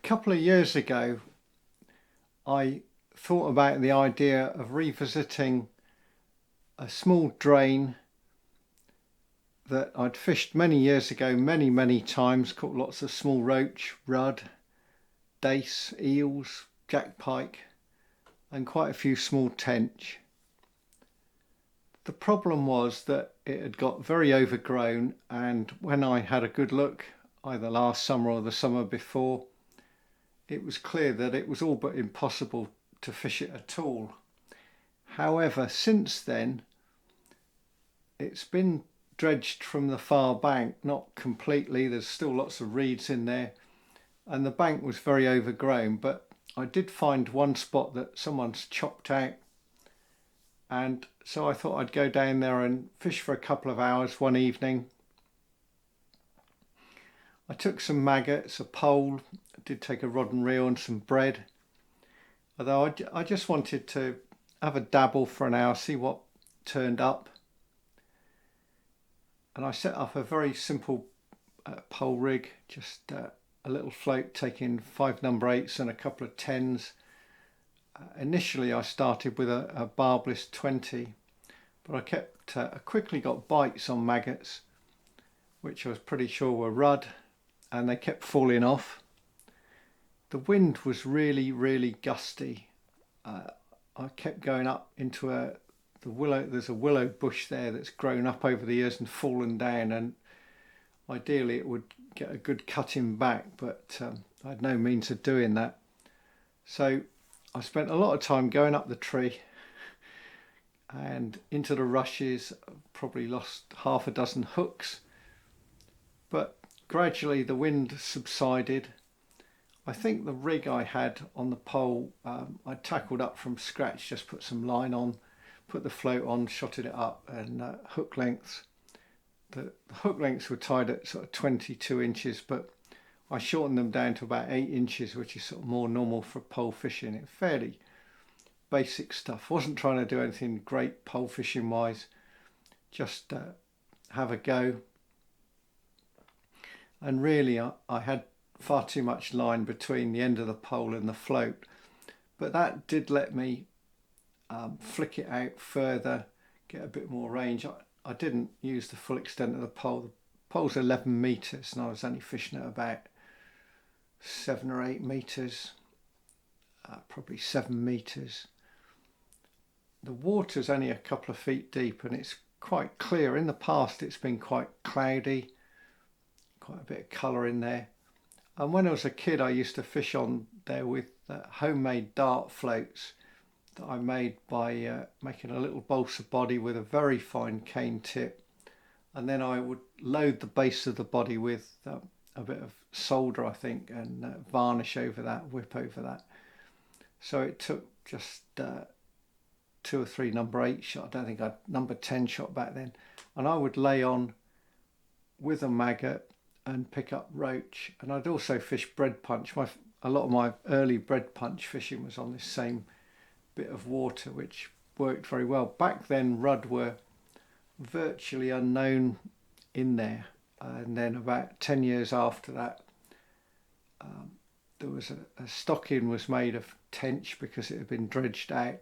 couple of years ago, I thought about the idea of revisiting a small drain that I'd fished many years ago, many times, caught lots of small roach, rudd, dace, eels, jack pike, and quite a few small tench. The problem was that it had got very overgrown, and when I had a good look, either last summer or the summer before, it was clear that it was all but impossible to fish it at all. However, since then, it's been dredged from the far bank, not completely, there's still lots of reeds in there, and the bank was very overgrown, but I did find one spot that someone's chopped out, and so I thought I'd go down there and fish for a couple of hours one evening. I took some maggots, a pole, did take a rod and reel and some bread, although I just wanted to have a dabble for an hour, see what turned up. And I set up a very simple pole rig, just a little float taking 5 number 8s and a couple of 10s. Initially I started with a barbless 20, but I quickly got bites on maggots, which I was pretty sure were rudd, and they kept falling off. The wind was really gusty. I kept going up into the willow. There's a willow bush there that's grown up over the years and fallen down, and ideally it would get a good cutting back, but I had no means of doing that. So I spent a lot of time going up the tree and into the rushes. Probably lost half a dozen hooks, but gradually the wind subsided. I think the rig I had on the pole, I tackled up from scratch, just put some line on, put the float on, shotted it up, and hook lengths. The hook lengths were tied at sort of 22 inches, but I shortened them down to about 8 inches, which is sort of more normal for pole fishing. It's fairly basic stuff. Wasn't trying to do anything great pole fishing wise, just have a go. And really I had far too much line between the end of the pole and the float, but that did let me flick it out further, get a bit more range. I didn't use the full extent of the pole. The pole's 11 metres and I was only fishing at about 7 or 8 metres, probably 7 metres. The water's only a couple of feet deep and it's quite clear. In the past it's been quite cloudy, quite a bit of colour in there. And when I was a kid, I used to fish on there with homemade dart floats that I made by making a little balsa body with a very fine cane tip. And then I would load the base of the body with a bit of solder, I think, and varnish over that, whip over that. So it took just 2 or 3 number 8 shot. I don't think I'd number 10 shot back then. And I would lay on with a maggot and pick up roach, and I'd also fish bread punch. A lot of my early bread punch fishing was on this same bit of water, which worked very well. Back then rudd were virtually unknown in there, and then about 10 years after that there was a stocking was made of tench because it had been dredged out.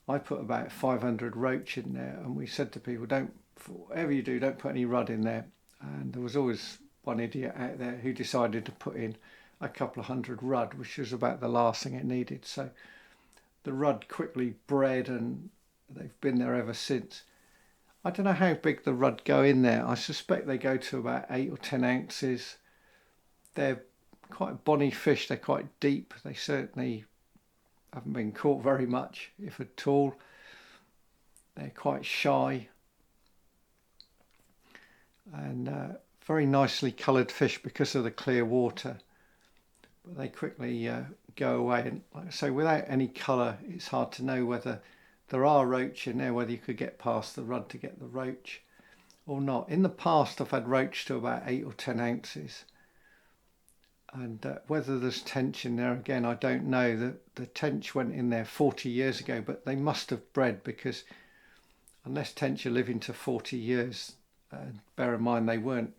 I put about 500 roach in there, and we said to people, don't, whatever you do, don't put any rudd in there. And there was always one idiot out there who decided to put in a couple of hundred rudd, which was about the last thing it needed. So the rudd quickly bred and they've been there ever since. I don't know how big the rudd go in there. I suspect they go to about 8 or 10 ounces. They're quite bonny fish. They're quite deep. They certainly haven't been caught very much, if at all. They're quite shy and very nicely coloured fish because of the clear water, but they quickly go away. And like I say, without any colour, it's hard to know whether there are roach in there, whether you could get past the rudd to get the roach or not. In the past I've had roach to about 8 or 10 ounces, and whether there's tench in there, again, I don't know. The tench went in there 40 years ago, but they must have bred, because unless tench are living to 40 years, bear in mind they weren't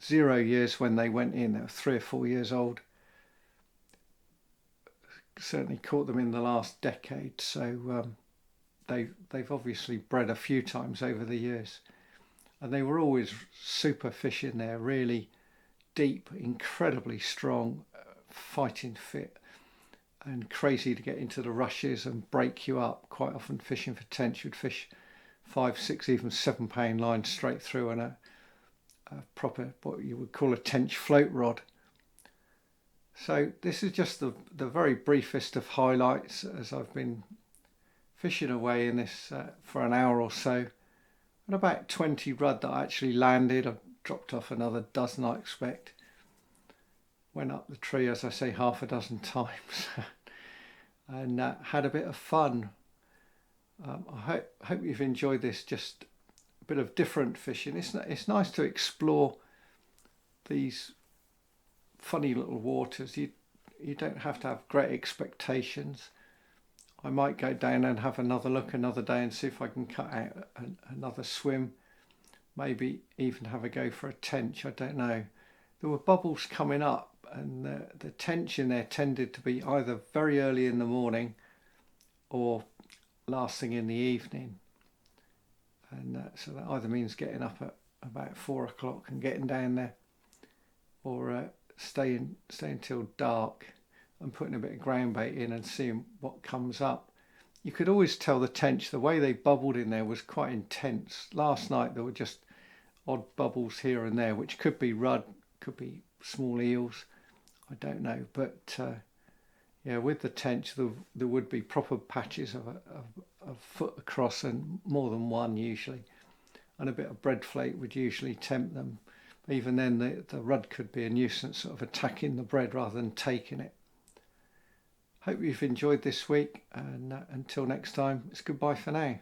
0 years when they went in, they were 3 or 4 years old. certainly caught them in the last decade, so they've obviously bred a few times over the years, and they were always super fish in there, really deep, incredibly strong, fighting fit, and crazy to get into the rushes and break you up. Quite often fishing for tench, you'd fish 5, 6, even 7 pound line straight through on a proper, what you would call a tench float rod. So this is just the very briefest of highlights as I've been fishing away in this for an hour or so. And about 20 rudd that I actually landed. I've dropped off another dozen, I expect. Went up the tree, as I say, half a dozen times and had a bit of fun. I hope you've enjoyed this, just a bit of different fishing. It's nice to explore these funny little waters. You don't have to have great expectations. I might go down and have another look another day and see if I can cut out another swim. Maybe even have a go for a tench, I don't know. There were bubbles coming up, and the tench in there tended to be either very early in the morning or last thing in the evening. And so that either means getting up at about 4 o'clock and getting down there, or staying till dark and putting a bit of ground bait in and seeing what comes up. You could always tell the tench, the way they bubbled in there was quite intense. Last night there were just odd bubbles here and there, which could be rudd, could be small eels, I don't know. But yeah, with the tench there would be proper patches of a foot across, and more than one usually, and a bit of bread flake would usually tempt them. Even then the rudd could be a nuisance, sort of attacking the bread rather than taking it. Hope you've enjoyed this week, and until next time, it's goodbye for now.